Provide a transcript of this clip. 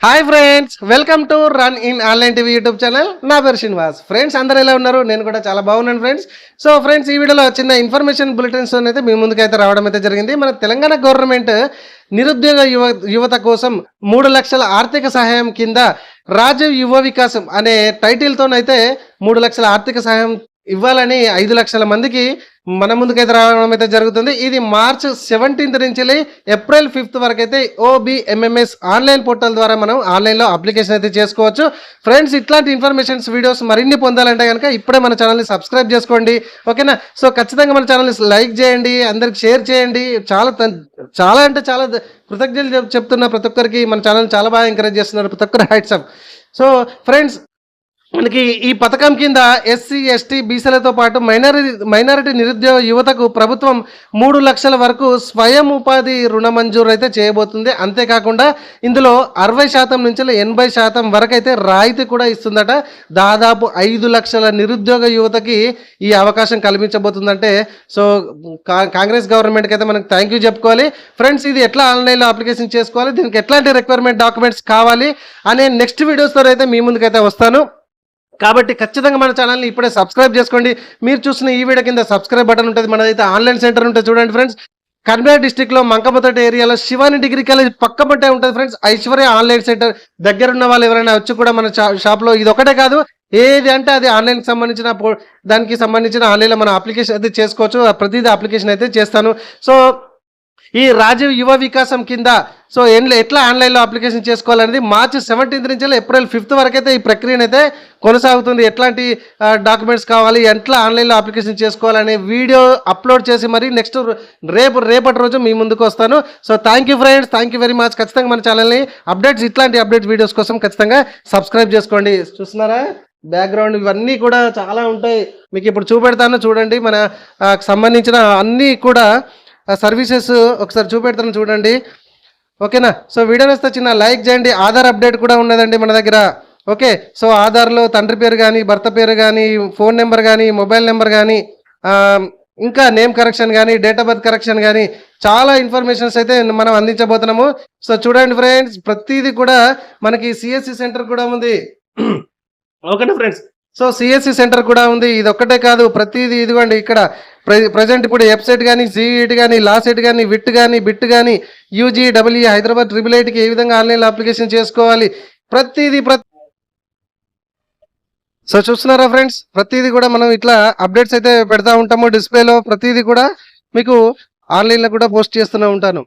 Hi friends, welcome to run in online TV YouTube channel. నా పేరు Srinivas. Friends అందరూ ఎలా ఉన్నారు? నేను కూడా చాలా బాగున్నాను ఫ్రెండ్స్. సో ఫ్రెండ్స్, ఈ వీడియోలో చిన్న ఇన్ఫర్మేషన్ బులెటిన్స్ అయితే మీ ముందుకైతే రావడం అయితే జరిగింది. మన తెలంగాణ గవర్నమెంట్ నిరుద్యోగ యువత కోసం 3 లక్షల ఆర్థిక సహాయం కింద రాజీవ్ యువ వికాసం అనే టైటిల్తోనైతే 3 లక్షల ఆర్థిక సహాయం ఇవ్వాలని 5 లక్షల మందికి మన ముందుకైతే రావడం అయితే జరుగుతుంది. ఇది మార్చ్ 17 నుంచి ఏప్రిల్ 5 వరకు అయితే OBMMS ఆన్లైన్ పోర్టల్ ద్వారా మనం ఆన్లైన్లో అప్లికేషన్ అయితే చేసుకోవచ్చు. ఫ్రెండ్స్, ఇట్లాంటి ఇన్ఫర్మేషన్స్ వీడియోస్ మరిన్ని పొందాలంటే కనుక ఇప్పుడే మన ఛానల్ని సబ్స్క్రైబ్ చేసుకోండి, ఓకేనా? సో ఖచ్చితంగా మన ఛానల్ని లైక్ చేయండి, అందరికి షేర్ చేయండి. చాలా అంటే చాలా కృతజ్ఞతలు చెప్తున్నా ప్రతి ఒక్కరికి. మన ఛానల్ చాలా బాగా ఎంకరేజ్ చేస్తున్నారు ప్రతి ఒక్కరు. Hats off. సో ఫ్రెండ్స్, మనకి ఈ పథకం కింద SC, ST, బీసీలతో పాటు మైనారిటీ నిరుద్యోగ యువతకు ప్రభుత్వం 3 లక్షల వరకు స్వయం ఉపాధి రుణ మంజూరు అయితే చేయబోతుంది. అంతేకాకుండా ఇందులో 60% నుంచి 80% వరకు అయితే రాయితీ కూడా ఇస్తుందట. దాదాపు 5 లక్షల నిరుద్యోగ యువతకి ఈ అవకాశం కల్పించబోతుందంటే సో కాంగ్రెస్ గవర్నమెంట్కి అయితే మనకు థ్యాంక్ యూ చెప్పుకోవాలి. ఫ్రెండ్స్, ఇది ఎట్లా ఆన్లైన్లో అప్లికేషన్ చేసుకోవాలి, దీనికి ఎట్లాంటి రిక్వైర్మెంట్ డాక్యుమెంట్స్ కావాలి అనే నెక్స్ట్ వీడియోస్తో అయితే మీ ముందుకైతే వస్తాను. కాబట్టి ఖచ్చితంగా మన ఛానల్ని ఇప్పుడే సబ్స్క్రైబ్ చేసుకోండి. మీరు చూసిన ఈ వీడియో కింద సబ్స్క్రైబ్ బటన్ ఉంటుంది. మనదైతే ఆన్లైన్ సెంటర్ ఉంటుంది చూడండి ఫ్రెండ్స్. కరీంనగర్ డిస్టిక్లో మంకమతోట ఏరియాలో శివాని డిగ్రీ కాలేజ్ పక్కపట్టే ఉంటుంది ఫ్రెండ్స్. ఐశ్వర్య ఆన్లైన్ సెంటర్ దగ్గర ఉన్న వాళ్ళు ఎవరైనా వచ్చి కూడా మన షాప్లో ఇది ఒకటే కాదు, ఏది అంటే అది ఆన్లైన్కి సంబంధించిన దానికి సంబంధించిన ఆన్లైన్లో మన అప్లికేషన్ అయితే చేసుకోవచ్చు. ప్రతిదీ అప్లికేషన్ అయితే చేస్తాను. సో ఈ రాజీవ్ యువ వికాసం కింద సో ఎట్లా ఆన్లైన్లో అప్లికేషన్ చేసుకోవాలనేది మార్చి 17 నుంచి ఏప్రిల్ 5 వరకు అయితే ఈ ప్రక్రియను అయితే కొనసాగుతుంది. ఎట్లాంటి డాక్యుమెంట్స్ కావాలి, ఎట్లా ఆన్లైన్లో అప్లికేషన్ చేసుకోవాలనే వీడియో అప్లోడ్ చేసి మరి నెక్స్ట్ రేపటి రోజు మీ ముందుకు వస్తాను. So thank you friends, thank you very much. ఖచ్చితంగా మన ఛానల్ని ఇట్లాంటి అప్డేట్ వీడియోస్ కోసం ఖచ్చితంగా సబ్స్క్రైబ్ చేసుకోండి. చూస్తున్నారా, బ్యాక్గ్రౌండ్ ఇవన్నీ కూడా చాలా ఉంటాయి, మీకు ఇప్పుడు చూపెడతాను చూడండి. మన సంబంధించిన అన్నీ కూడా సర్వీసెస్ ఒకసారి చూపెడతాను చూడండి, ఓకేనా? సో వీడియో వస్తే చిన్న లైక్ చేయండి. ఆధార్ అప్డేట్ కూడా ఉన్నదండి మన దగ్గర, ఓకే? సో ఆధార్లో తండ్రి పేరు కానీ, భర్త పేరు కానీ, ఫోన్ నెంబర్ కానీ, మొబైల్ నెంబర్ కానీ, ఇంకా నేమ్ కరెక్షన్ కానీ, డేట్ ఆఫ్ బర్త్ కరెక్షన్ కానీ చాలా ఇన్ఫర్మేషన్స్ అయితే మనం అందించబోతున్నాము. సో చూడండి ఫ్రెండ్స్, ప్రతిదీ కూడా మనకి CSC సెంటర్ కూడా ఉంది, ఓకేనా ఫ్రెండ్స్? సో CSC సెంటర్ కూడా ఉంది. ఇది ఒక్కటే కాదు, ప్రతిదీ ఇదిగోండి ఇక్కడ ప్రజెంట్ ఇప్పుడు వెబ్సైట్ కానీ, CET కానీ, లాసెట్ కానీ, విట్ కానీ, బిట్ కానీ, UG, EE, హైదరాబాద్ 888కి ఏ విధంగా ఆన్లైన్లో అప్లికేషన్ చేసుకోవాలి, ప్రతిదీ సో చూస్తున్నారా ఫ్రెండ్స్, ప్రతిదీ కూడా మనం ఇట్లా అప్డేట్స్ అయితే పెడతా ఉంటాము. డిస్ప్లేలో ప్రతిదీ కూడా మీకు ఆన్లైన్లో కూడా పోస్ట్ చేస్తూనే ఉంటాను.